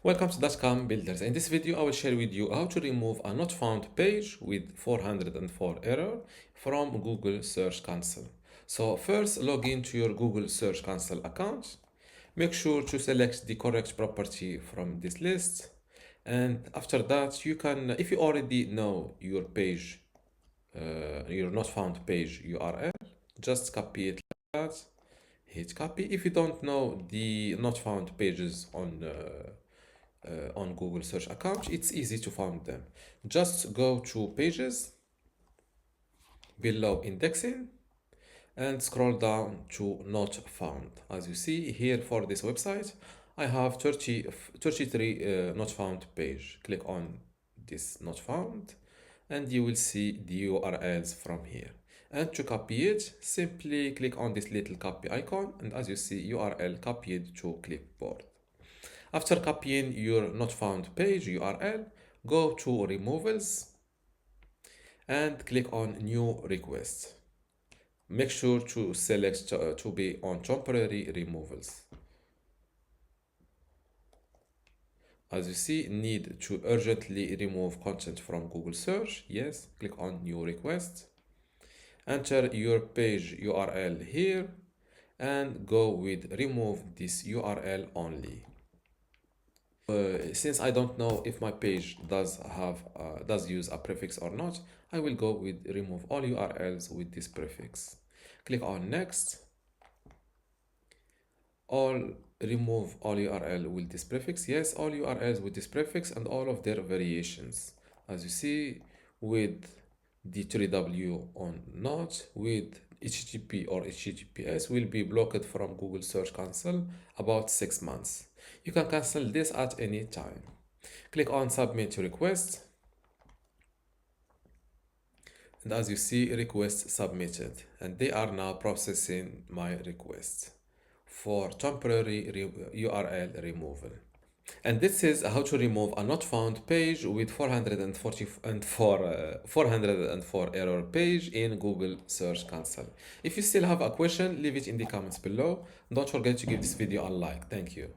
Welcome to dotcom.builders. In this video, I will share with you how to remove a not found page with 404 error from Google Search Console. So first, log into your Google Search Console account. Make sure to select the correct property from this list. And after that, you can, if you already know your page, your not found page URL, just copy it like that. Hit copy. If you don't know the not found pages on Google search account, it's easy to find them. Just go to pages below indexing and scroll down to not found. As you see here for this website, I have 33 not found page. Click on this not found and you will see the URLs from here. And to copy it, simply click on this little copy icon, and as you see, URL copied to clipboard. After copying your not found page URL, go to removals and click on new request. Make sure to select to be on temporary removals. As you see, need to urgently remove content from Google search. Yes, click on new request. Enter your page URL here and go with remove this URL only. Since I don't know if my page does use a prefix or not, I will go with remove all URLs with this prefix. Click on next. Remove all URL with this prefix. Yes, all URLs with this prefix and all of their variations. As you see, with the 3W on not, with HTTP or HTTPS will be blocked from Google Search Console about 6 months. You can cancel this at any time. Click on submit request. And as you see, request submitted. And they are now processing my request for temporary URL removal. And this is how to remove a not found page with 404 error page in Google Search Console. If you still have a question, leave it in the comments below. Don't forget to give this video a like. Thank you.